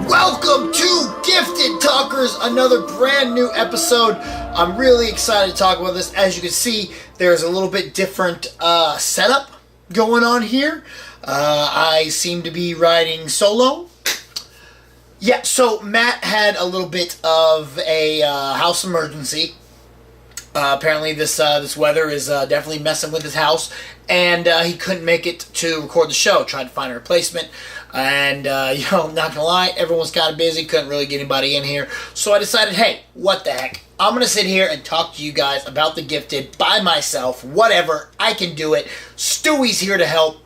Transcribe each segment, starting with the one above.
Welcome to Gifted Talkers, another brand new episode. I'm really excited to talk about this. As you can see, there's a little bit different setup going on here. I seem to be riding solo. Yeah, so Matt had a little bit of a house emergency. Apparently this weather is definitely messing with his house, and he couldn't make it to record the show. Tried to find a replacement, and not gonna lie, everyone's kind of busy, couldn't really get anybody in here. So I decided, hey, what the heck, I'm gonna sit here and talk to you guys about the Gifted by myself. Whatever, I can do it. Stewie's here to help,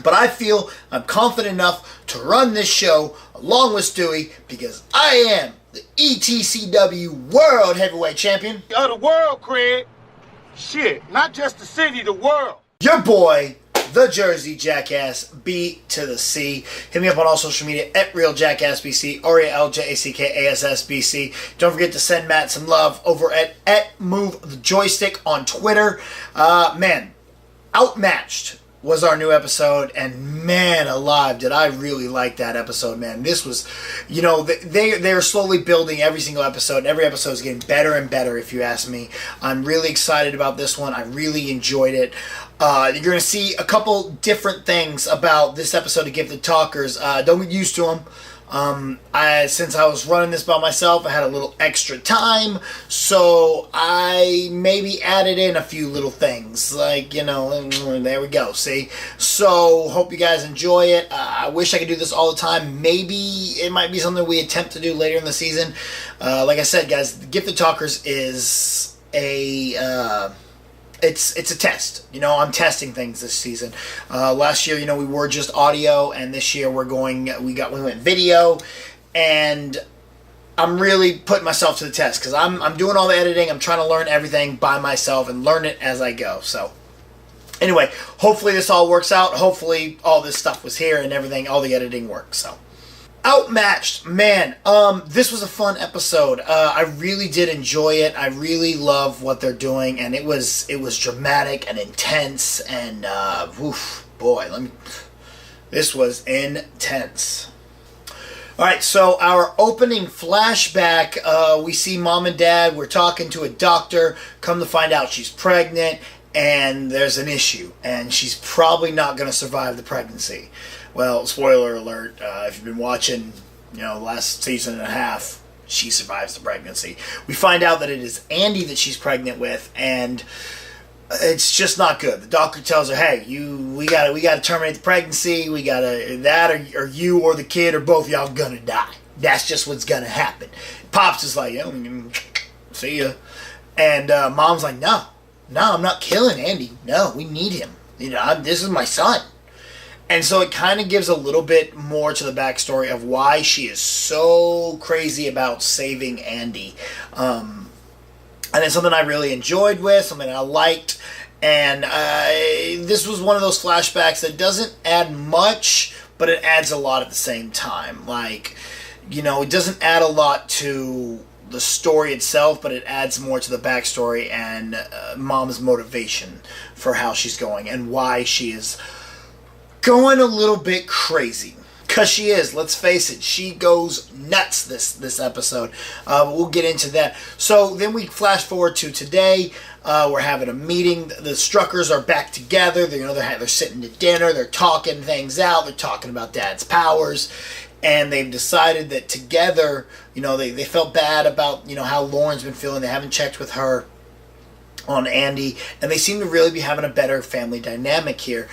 but I feel I'm confident enough to run this show along with Stewie because I am the ETCW World Heavyweight Champion. Of the world, Craig. Shit, not just the city, the world. Your boy, the Jersey Jackass B.C. Hit me up on all social media at Real Jackass B.C. RealJackass B.C. Don't forget to send Matt some love over at Move the Joystick on Twitter. Outmatched was our new episode, and man alive, did I really like that episode, man. This was, they're slowly building every single episode, and every episode is getting better and better, if you ask me. I'm really excited about this one. I really enjoyed it. You're going to see a couple different things about this episode of Gifted Talkers. Don't get used to them. Since I was running this by myself, I had a little extra time, so I maybe added in a few little things, like, there we go, see? So, hope you guys enjoy it. I wish I could do this all the time. Maybe it might be something we attempt to do later in the season. Like I said, guys, Gifted Talkers is it's a test. I'm testing things this season. Last year, we were just audio, and this year we went video, and I'm really putting myself to the test because I'm doing all the editing. I'm trying to learn everything by myself and learn it as I go. So anyway, hopefully this all works out. Hopefully all this stuff was here and everything, all the editing works. So outmatched, man. This was a fun episode. I really did enjoy it. I really love what they're doing, and it was dramatic and intense. And this was intense. All right, so our opening flashback, we see mom and dad. We're talking to a doctor. Come to find out, she's pregnant, and there's an issue, and she's probably not going to survive the pregnancy. Well, spoiler alert, if you've been watching, the last season and a half, she survives the pregnancy. We find out that it is Andy that she's pregnant with, and it's just not good. The doctor tells her, hey, we gotta terminate the pregnancy, or you or the kid or both y'all gonna die. That's just what's gonna happen. Pops is like, see ya. And mom's like, no, I'm not killing Andy. No, we need him. This is my son. And so it kind of gives a little bit more to the backstory of why she is so crazy about saving Andy. And it's something I really enjoyed something I liked. And this was one of those flashbacks that doesn't add much, but it adds a lot at the same time. Like, it doesn't add a lot to the story itself, but it adds more to the backstory and mom's motivation for how she's going and why she is going a little bit crazy. Because she is, let's face it, she goes nuts this episode. We'll get into that. So then we flash forward to today. We're having a meeting. The Struckers are back together. They're sitting at dinner. They're talking things out. They're talking about Dad's powers. And they've decided that together, they felt bad about, how Lauren's been feeling. They haven't checked with her on Andy, and they seem to really be having a better family dynamic here,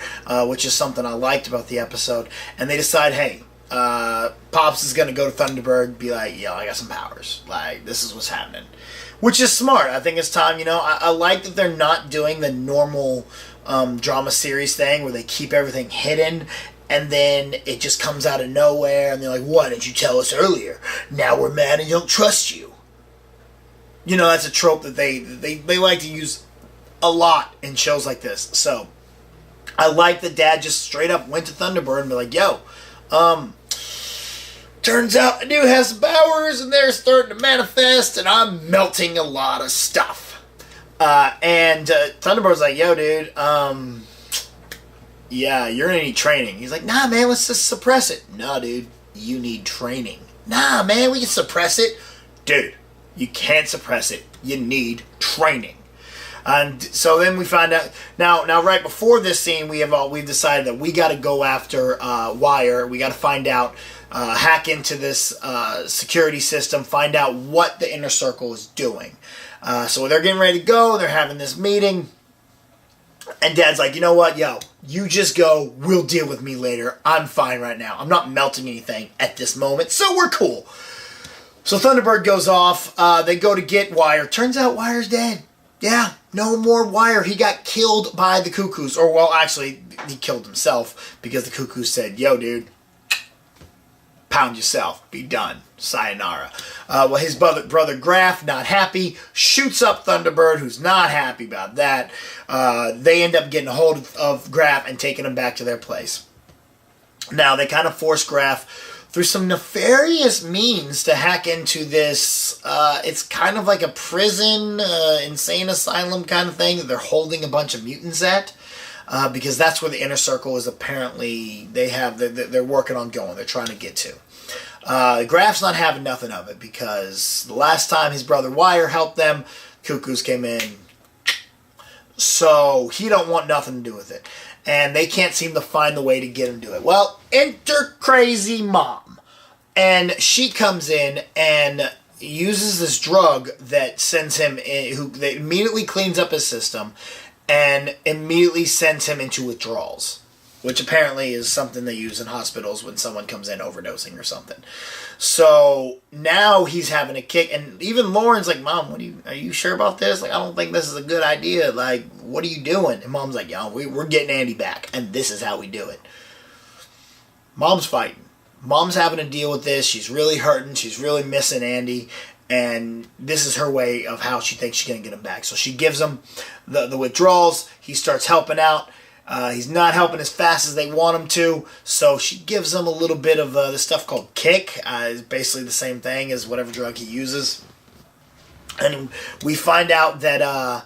which is something I liked about the episode. And they decide, hey, Pops is going to go to Thunderbird and be like, I got some powers. Like, this is what's happening. Which is smart. I think it's time, I like that they're not doing the normal drama series thing where they keep everything hidden and then it just comes out of nowhere and they're like, why didn't you tell us earlier? Now we're mad and don't trust you. That's a trope that they like to use a lot in shows like this. So, I like that Dad just straight up went to Thunderbird and be like, turns out I do have some powers and they're starting to manifest and I'm melting a lot of stuff. And Thunderbird's like, yo, dude, yeah, you're gonna need training. He's like, nah, man, let's just suppress it. Nah, dude, you need training. Nah, man, we can suppress it. Dude, you can't suppress it. You need training. And so then we find out now right before this scene we've decided that we got to go after Wire. We got to find out, hack into this security system, find out what the Inner Circle is doing. So they're getting ready to go. They're having this meeting, and Dad's like, you know what, yo, you just go. We'll deal with me later. I'm fine right now. I'm not melting anything at this moment, so we're cool. So Thunderbird goes off. They go to get Wire. Turns out Wire's dead. Yeah, no more Wire. He got killed by the Cuckoos. Or, well, actually, he killed himself because the Cuckoos said, yo, dude, pound yourself. Be done. Sayonara. Well, his brother Graf, not happy, shoots up Thunderbird, who's not happy about that. They end up getting a hold of Graf and taking him back to their place. Now, they kind of force Graf through some nefarious means to hack into this, it's kind of like a prison, insane asylum kind of thing that they're holding a bunch of mutants at, because that's where the Inner Circle is apparently, they're working on going, they're trying to get to. Graf's not having nothing of it, because the last time his brother Wire helped them, Cuckoos came in, so he don't want nothing to do with it. And they can't seem to find the way to get him to it. Well, enter crazy mom. And she comes in and uses this drug that sends him in, that immediately cleans up his system and immediately sends him into withdrawals, which apparently is something they use in hospitals when someone comes in overdosing or something. So now he's having a kick, and even Lauren's like, Mom, are you sure about this? Like, I don't think this is a good idea. Like, what are you doing? And Mom's like, yo, we're getting Andy back, and this is how we do it. Mom's fighting. Mom's having to deal with this. She's really hurting. She's really missing Andy, and this is her way of how she thinks she's going to get him back. So she gives him the withdrawals. He starts helping out. He's not helping as fast as they want him to, so she gives him a little bit of this stuff called kick. It's basically the same thing as whatever drug he uses. And we find out that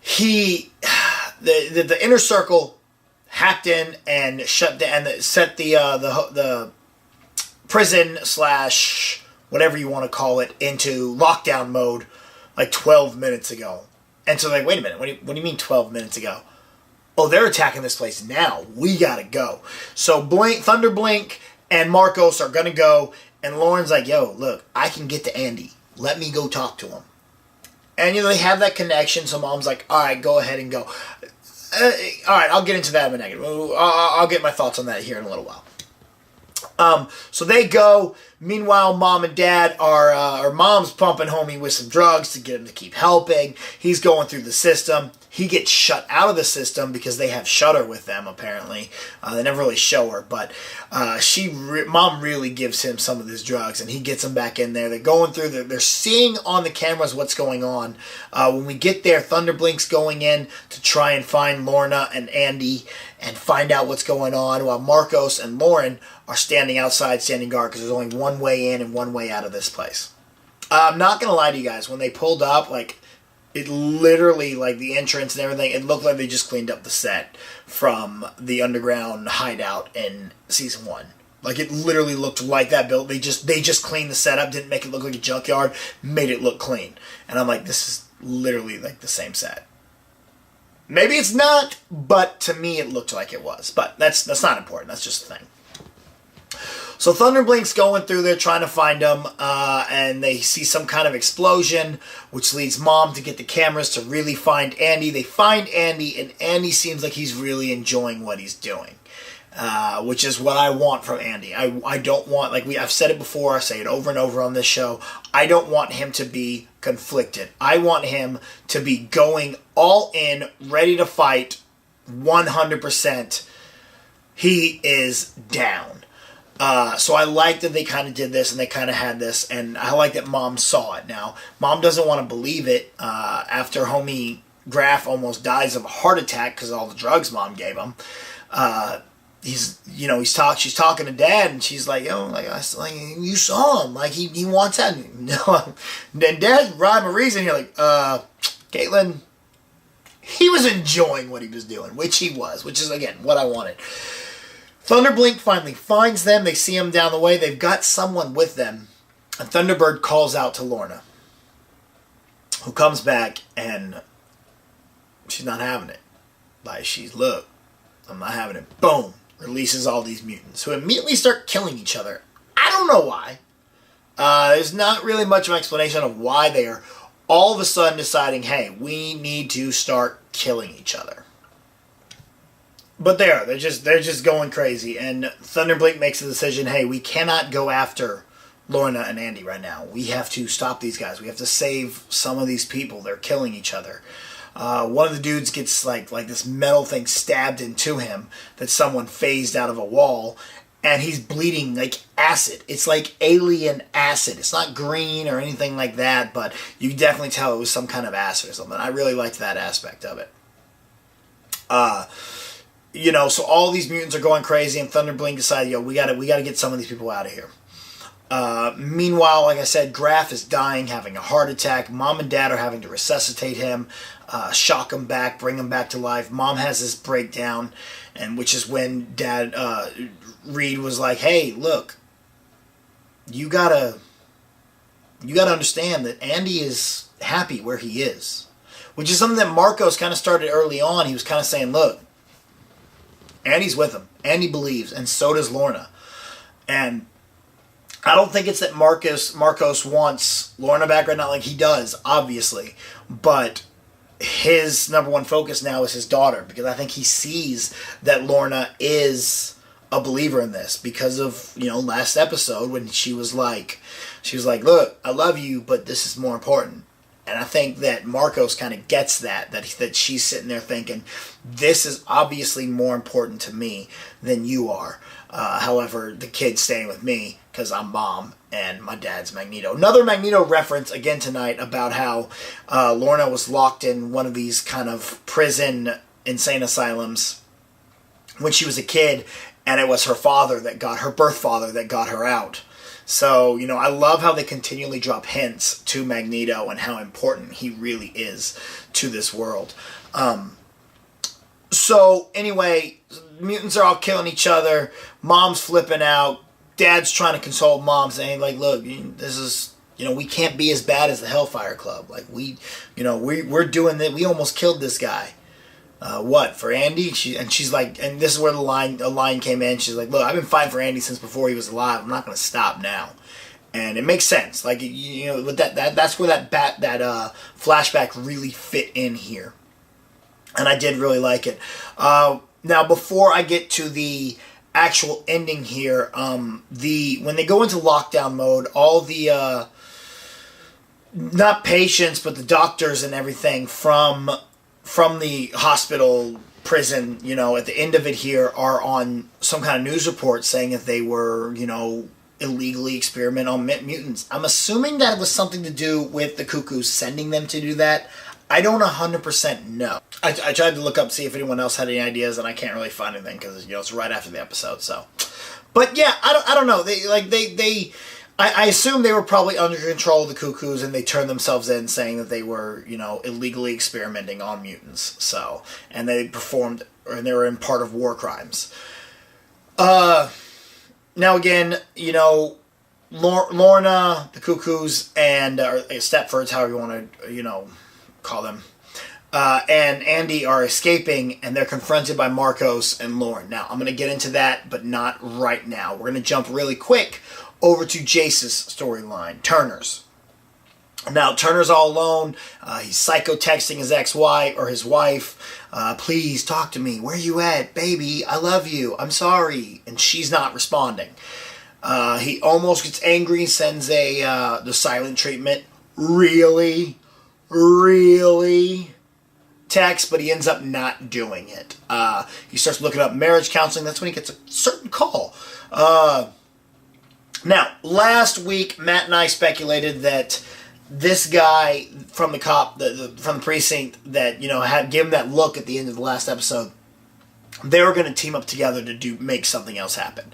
the Inner Circle hacked in and shut down and set the prison / whatever you want to call it into lockdown mode like 12 minutes ago. And so like, wait a minute, what do you mean 12 minutes ago? Oh, they're attacking this place now. We gotta go. So Thunder Blink and Marcos are gonna go, and Lauren's like, yo, look, I can get to Andy. Let me go talk to him. And, they have that connection, so Mom's like, all right, go ahead and go. All right, I'll get into that in a minute. I'll get my thoughts on that here in a little while. So they go. Meanwhile, Mom and Dad or Mom's pumping homie with some drugs to get him to keep helping. He's going through the system. He gets shut out of the system because they have Shutter with them, apparently. They never really show her, but Mom really gives him some of his drugs, and he gets him back in there. They're going through, they're seeing on the cameras what's going on. When we get there, Thunderblink's going in to try and find Lorna and Andy and find out what's going on, while Marcos and Lauren are standing outside, standing guard, because there's only one way in and one way out of this place. I'm not going to lie to you guys. When they pulled up, it literally, the entrance and everything, it looked like they just cleaned up the set from the underground hideout in season 1. It literally looked like that built. They just cleaned the setup, didn't make it look like a junkyard, made it look clean. And I'm like, this is literally the same set. Maybe it's not, but to me it looked like it was. But that's not important. That's just a thing. So Thunderblink's going through there trying to find him, and they see some kind of explosion, which leads Mom to get the cameras to really find Andy. They find Andy, and Andy seems like he's really enjoying what he's doing, which is what I want from Andy. I don't want, I've said it before, I say it over and over on this show, I don't want him to be conflicted. I want him to be going all in, ready to fight, 100%. He is down. So I like that they kind of did this and they kind of had this, and I like that Mom saw it. Now, Mom doesn't want to believe it after homie Graf almost dies of a heart attack because of all the drugs Mom gave him. She's talking to Dad, and she's like, you saw him, he wants out. No, then Dad's rhyme or reason here, Caitlin, he was enjoying what he was doing, which he was, which is again what I wanted. Thunderblink finally finds them. They see him down the way. They've got someone with them. And Thunderbird calls out to Lorna, who comes back, and she's not having it. Like, look, I'm not having it. Boom. Releases all these mutants, who immediately start killing each other. I don't know why. There's not really much of an explanation of why they are all of a sudden deciding, hey, we need to start killing each other. But they're just going crazy, and Thunderblink makes a decision, hey, we cannot go after Lorna and Andy right now. We have to stop these guys. We have to save some of these people. They're killing each other. One of the dudes gets like this metal thing stabbed into him that someone phased out of a wall, and he's bleeding like acid. It's like alien acid. It's not green or anything like that, but you can definitely tell it was some kind of acid or something. I really liked that aspect of it. So all these mutants are going crazy, and Thunderblink decided, we gotta get some of these people out of here. Meanwhile, like I said, Graf is dying, having a heart attack. Mom and Dad are having to resuscitate him, shock him back, bring him back to life. Mom has this breakdown, and which is when Dad, Reed was like, hey, look, you gotta understand that Andy is happy where he is. Which is something that Marcos kind of started early on. He was kind of saying, look, Andy's with him. Andy believes, and so does Lorna. And I don't think it's that Marcos wants Lorna back right now. Like, he does, obviously. But his number one focus now is his daughter, because I think he sees that Lorna is a believer in this because of, last episode when she was like, look, I love you, but this is more important. And I think that Marcos kind of gets that she's sitting there thinking, this is obviously more important to me than you are. However, the kid's staying with me because I'm Mom and my dad's Magneto. Another Magneto reference again tonight about how Lorna was locked in one of these kind of prison insane asylums when she was a kid, and it was her birth father that got her out. So, I love how they continually drop hints to Magneto and how important he really is to this world. So, anyway, mutants are all killing each other. Mom's flipping out. Dad's trying to console Mom, saying, like, look, this is, we can't be as bad as the Hellfire Club. Like, we're doing that. We almost killed this guy. What, for Andy? She's like, and this is where a line came in. She's like, look, I've been fighting for Andy since before he was alive. I'm not going to stop now. And it makes sense. Like, with that's where that flashback really fit in here. And I did really like it. Now, before I get to the actual ending here, when they go into lockdown mode, all the not patients, but the doctors and everything from the hospital, prison, at the end of it here are on some kind of news report saying that they were, illegally experiment on mutants. I'm assuming that was something to do with the Cuckoos sending them to do that. I don't 100% know. I tried to look up, see if anyone else had any ideas, and I can't really find anything because, it's right after the episode, so. But yeah, I don't know. I assume they were probably under control of the Cuckoos, and they turned themselves in saying that they were, illegally experimenting on mutants. So, and they performed, and they were in part of war crimes. Now again, Lorna, the Cuckoos, and Stepfords, however you want to, call them, and Andy are escaping, and they're confronted by Marcos and Lauren. Now, I'm going to get into that, but not right now. We're going to jump really quick over to Jace's storyline, Turner's. Now, Turner's all alone. He's psycho-texting his ex-wife, or his wife. Please, talk to me. Where you at? Baby, I love you. I'm sorry. And she's not responding. He almost gets angry, sends the silent treatment. Really? Text, but he ends up not doing it. He starts looking up marriage counseling. That's when he gets a certain call. Now, last week, Matt and I speculated that this guy from the cop, from the precinct, that had given that look at the end of the last episode, they were going to team up together to make something else happen.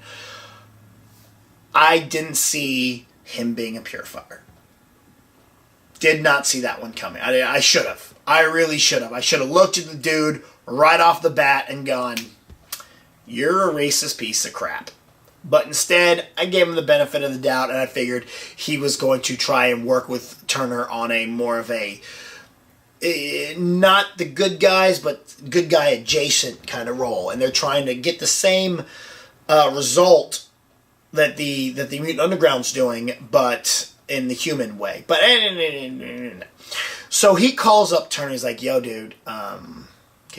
I didn't see him being a purifier. Did not see that one coming. I should have. I really should have. I should have looked at the dude right off the bat and gone, you're a racist piece of crap. But instead, I gave him the benefit of the doubt, and I figured he was going to try and work with Turner on a more of a, not the good guys, but good guy adjacent kind of role. And they're trying to get the same result that the Mutant Underground's doing, but in the human way. But so he calls up Turner. He's like, "Yo, dude, can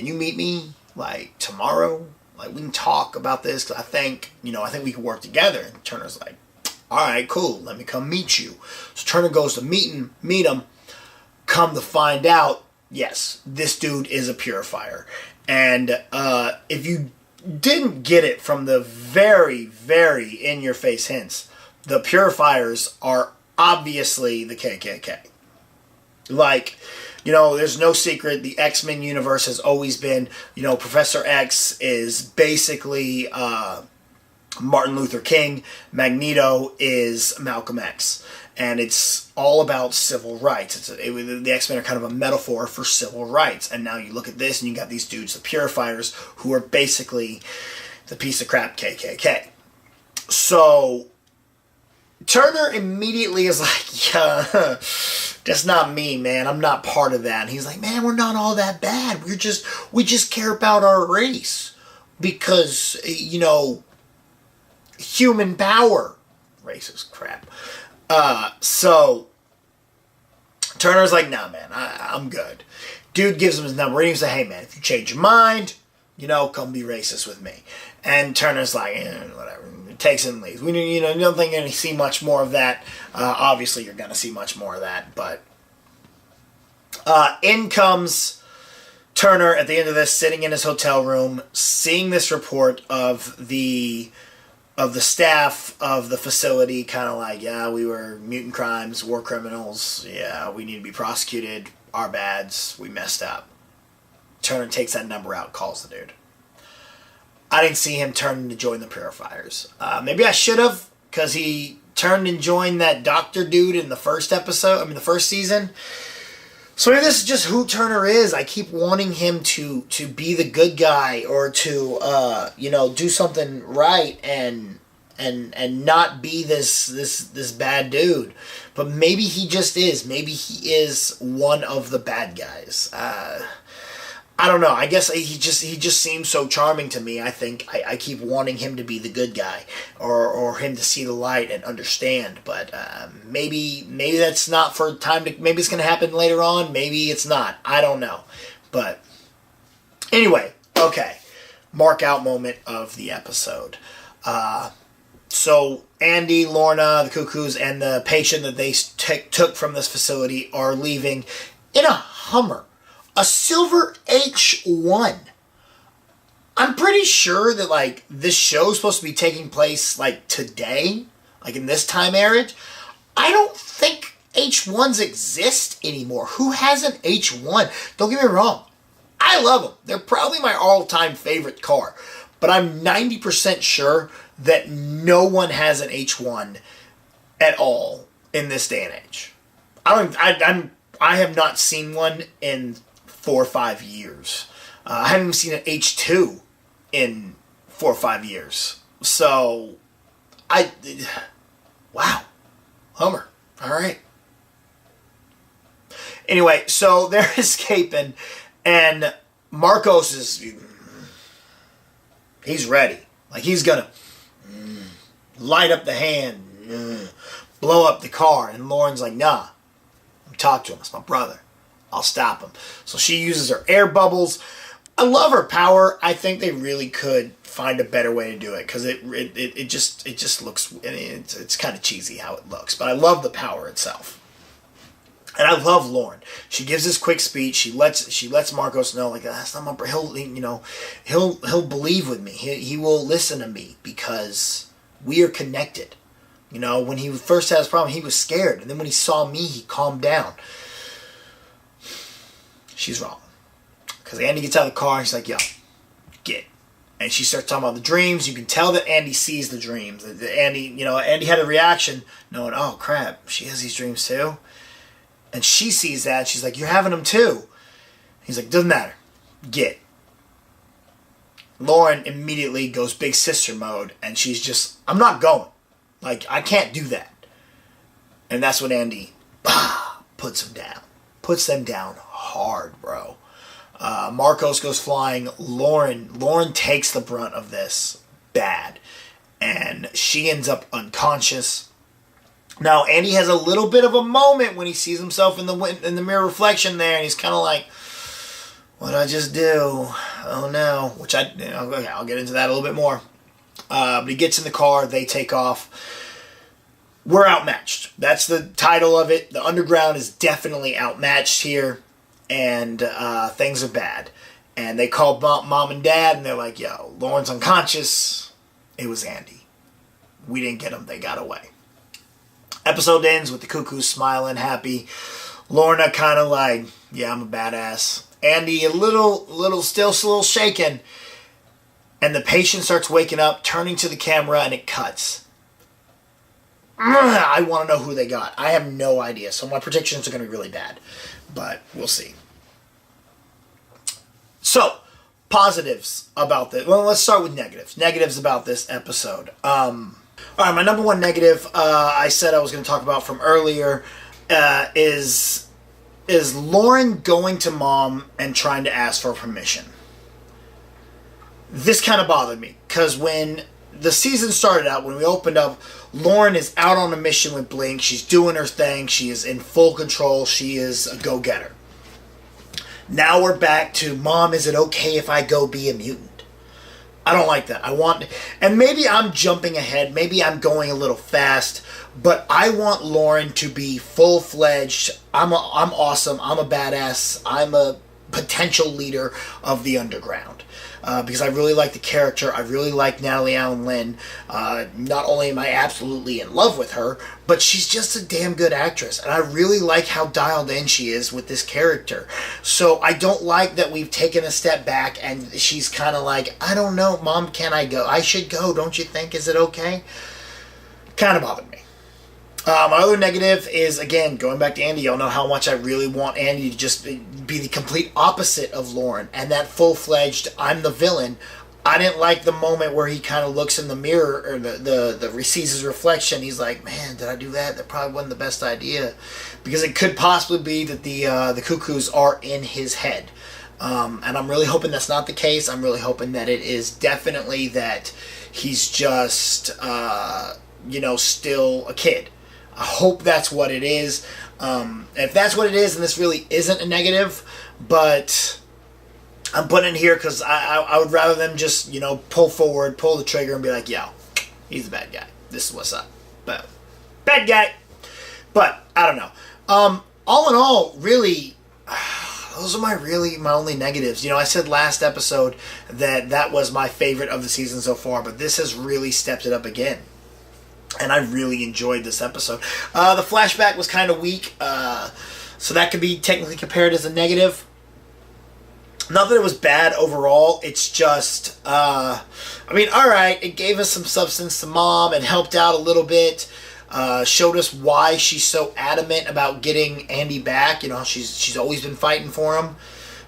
you meet me like tomorrow? Like, we can talk about this, because I think we can work together." And Turner's like, "All right, cool. Let me come meet you." So Turner goes to meet him. Come to find out, yes, this dude is a purifier. And if you didn't get it from the very, very in-your-face hints, the purifiers are obviously the KKK. Like, there's no secret. The X-Men universe has always been, Professor X is basically Martin Luther King. Magneto is Malcolm X. And it's all about civil rights. The X-Men are kind of a metaphor for civil rights. And now you look at this and you got these dudes, the purifiers, who are basically the piece of crap KKK. So Turner immediately is like, "Yeah, that's not me, man. I'm not part of that." And he's like, "Man, we're not all that bad. We just care about our race because, human power." Racist crap. So Turner's like, "Nah, man, I'm good." Dude gives him his number. He's like, "Hey, man, if you change your mind, come be racist with me." And Turner's like, whatever. Takes it and leaves. You don't think you're going to see much more of that. Obviously, you're going to see much more of that. But in comes Turner at the end of this, sitting in his hotel room, seeing this report of the staff of the facility, kind of like, "Yeah, we were mutant crimes, war criminals. Yeah, we need to be prosecuted. Our bads. We messed up." Turner takes that number out, calls the dude. I didn't see him turn to join the Purifiers. Maybe I should have, because he turned and joined that doctor dude in the first season. So maybe this is just who Turner is. I keep wanting him to be the good guy, or to do something right and not be this bad dude. But maybe he just is. Maybe he is one of the bad guys. I don't know. I guess he just seems so charming to me. I think I keep wanting him to be the good guy, or him to see the light and understand. But maybe that's not for time to. Maybe it's going to happen later on. Maybe it's not. I don't know. But anyway, okay. Mark out moment of the episode. So Andy, Lorna, the Cuckoos, and the patient that they took from this facility are leaving in a Hummer. A silver H1. I'm pretty sure that, this show is supposed to be taking place, today. In this time area. I don't think H1s exist anymore. Who has an H1? Don't get me wrong. I love them. They're probably my all-time favorite car. But I'm 90% sure that no one has an H1 at all in this day and age. I have not seen one in 4 or 5 years. I haven't even seen an H2 in 4 or 5 years. So, wow. Hummer. All right. Anyway, so they're escaping, and Marcos he's ready. He's gonna light up the hand, blow up the car, and Lauren's like, "Nah, talk to him. It's my brother. I'll stop him." So she uses her air bubbles. I love her power. I think they really could find a better way to do it, because it just looks, it's kind of cheesy how it looks, but I love the power itself. And I love Lauren. She gives this quick speech. She lets Marcos know, that's not my brother. He'll believe with me. He will listen to me, because we are connected. When he first had his problem, he was scared, and then when he saw me, he calmed down. She's wrong. Because Andy gets out of the car, and she's like, "Yo, get." And she starts talking about the dreams. You can tell that Andy sees the dreams. Andy had a reaction knowing, "Oh, crap, she has these dreams too." And she sees that. She's like, "You're having them too." He's like, "Doesn't matter. Get." Lauren immediately goes big sister mode, and she's just, I'm not going. Like, I can't do that. And that's when Andy puts them down. Puts them down hard, bro. Marcos goes flying. Lauren takes the brunt of this bad. And she ends up unconscious. Now, Andy has a little bit of a moment when he sees himself in the mirror reflection there, and he's kind of like, what did I just do? Oh no. Which I'll get into that a little bit more. But he gets in the car, they take off. We're outmatched. That's the title of it. The underground is definitely outmatched here, and things are bad. And they call mom and dad, and they're like, yo, Lauren's unconscious. It was Andy. We didn't get him. They got away. Episode ends with the Cuckoos smiling, happy. Lorna kind of like, yeah, I'm a badass. Andy a little shaken. And the patient starts waking up, turning to the camera, and it cuts. I want to know who they got. I have no idea. So my predictions are going to be really bad. But we'll see. So, positives about this. Well, let's start with negatives. Negatives about this episode. Alright, my number one negative, I said I was going to talk about from earlier, is Lauren going to mom and trying to ask for permission. This kind of bothered me, because when the season started out, when we opened up, Lauren is out on a mission with Blink. She's doing her thing. She is in full control. She is a go-getter. Now we're back to, Mom, is it okay if I go be a mutant? I don't like that. And maybe I'm jumping ahead. Maybe I'm going a little fast. But I want Lauren to be full-fledged. I'm awesome. I'm a badass. I'm a potential leader of the underground. Because I really like the character. I really like Natalie Allen Lynn. Not only am I absolutely in love with her, but she's just a damn good actress. And I really like how dialed in she is with this character. So I don't like that we've taken a step back and she's kind of like, I don't know, Mom, can I go? I should go, don't you think? Is it okay? Kind of bothered me. My other negative is, again, going back to Andy. Y'all know how much I really want Andy to just be the complete opposite of Lauren. And that full-fledged, I'm the villain. I didn't like the moment where he kind of looks in the mirror, or sees his reflection. He's like, man, did I do that? That probably wasn't the best idea. Because it could possibly be that the Cuckoos are in his head. And I'm really hoping that's not the case. I'm really hoping that it is definitely that he's just, still a kid. I hope that's what it is. If that's what it is, then this really isn't a negative. But I'm putting it here because I would rather them just, pull forward, pull the trigger, and be like, yo, he's the bad guy. This is what's up. But bad guy. But, I don't know. All in all, really, those are my only negatives. I said last episode that was my favorite of the season so far, but this has really stepped it up again. And I really enjoyed this episode. The flashback was kind of weak, so that could be technically compared as a negative. Not that it was bad overall, it's just, alright, it gave us some substance to Mom, it helped out a little bit, showed us why she's so adamant about getting Andy back. She's always been fighting for him.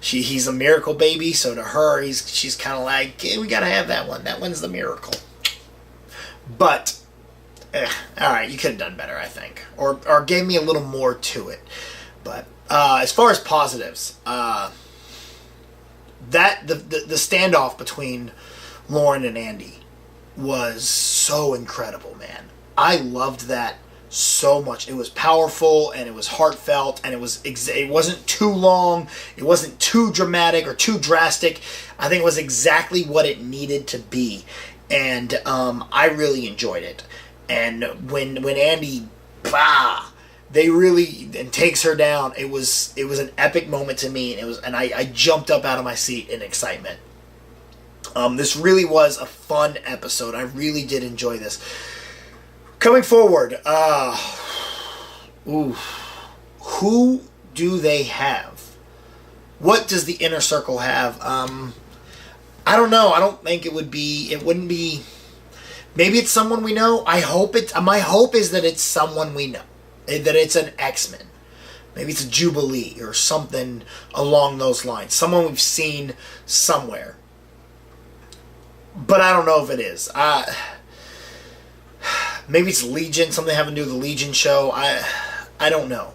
He's a miracle baby, so to her, she's kind of like, we gotta have that one. That one's the miracle. But alright, you could have done better, I think. Or gave me a little more to it. But as far as positives, the standoff between Lauren and Andy was so incredible, man. I loved that so much. It was powerful and it was heartfelt and it wasn't too long. It wasn't too dramatic or too drastic. I think it was exactly what it needed to be. And I really enjoyed it. And when Andy, takes her down, it was an epic moment to me, and I jumped up out of my seat in excitement. This really was a fun episode. I really did enjoy this. Coming forward, who do they have? What does the inner circle have? I don't know. I don't think it wouldn't be. Maybe it's someone we know. My hope is that it's someone we know. That it's an X-Men. Maybe it's a Jubilee or something along those lines. Someone we've seen somewhere. but I don't know if it is. Maybe it's Legion, something having to do with the Legion show. I don't know.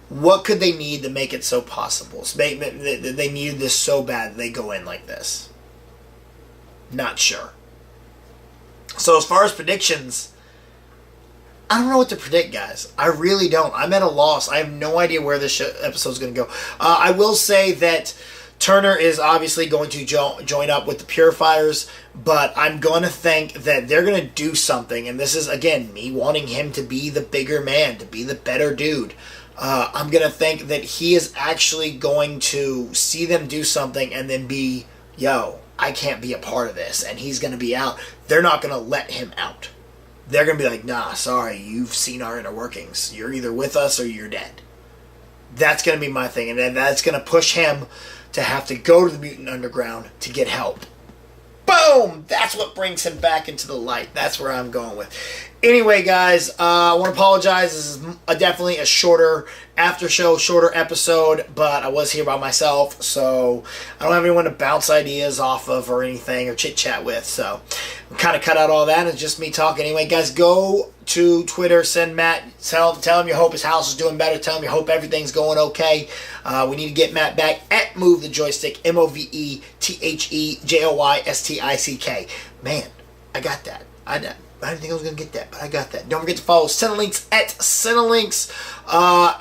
What could they need to make it so possible? They need this so bad that they go in like this. Not sure. So as far as predictions, I don't know what to predict, guys. I really don't. I'm at a loss. I have no idea where this episode is going to go. I will say that Turner is obviously going to join up with the Purifiers, but I'm going to think that they're going to do something, and this is, again, me wanting him to be the bigger man, to be the better dude. I'm going to think that he is actually going to see them do something and then be, yo, I can't be a part of this, and he's going to be out. They're not going to let him out. They're going to be like, nah, sorry, you've seen our inner workings. You're either with us or you're dead. That's going to be my thing, and then that's going to push him to have to go to the Mutant Underground to get help. Boom! That's what brings him back into the light. That's where I'm going with. Anyway, guys, I want to apologize. This is definitely a shorter after show, shorter episode, but I was here by myself, so I don't have anyone to bounce ideas off of or anything or chit-chat with, so I'm kind of cut out all that. It's just me talking. Anyway, guys, go to Twitter, send Matt, tell him you hope his house is doing better, tell him you hope everything's going okay. We need to get Matt back at Move the Joystick, MoveTheJoystick. Man, I got that. I didn't think I was going to get that, but I got that. Don't forget to follow Cinelinx at Cinelinx.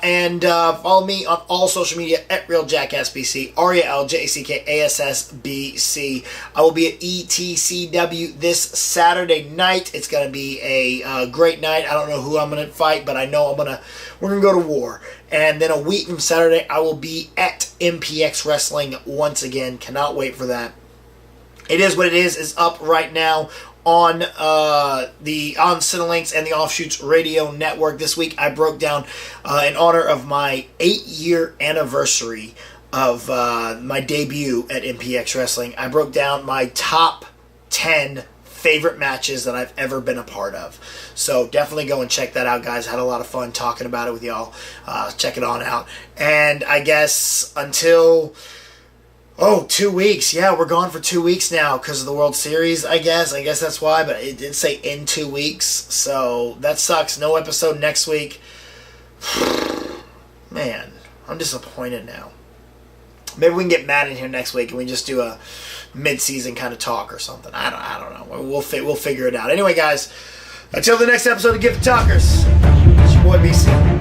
And follow me on all social media at Real Jackass B.C. RealJackassBC. I will be at ETCW this Saturday night. It's going to be a great night. I don't know who I'm going to fight, but I know we're going to go to war. And then a week from Saturday, I will be at MPX Wrestling once again. Cannot wait for that. It Is What It Is up right now on Cinelinx and the Offshoots Radio Network. This week I broke down in honor of my 8-year anniversary of my debut at MPX Wrestling. I broke down my top 10 favorite matches that I've ever been a part of. So definitely go and check that out, guys. I had a lot of fun talking about it with y'all. Check it on out. And I guess until... 2 weeks. Yeah, we're gone for 2 weeks now because of the World Series, I guess. I guess that's why, but it did say in 2 weeks, so that sucks. No episode next week. Man, I'm disappointed now. Maybe we can get Matt in here next week and we just do a mid-season kind of talk or something. I don't know. We'll figure it out. Anyway, guys, until the next episode of Give the Talkers, it's your boy BC.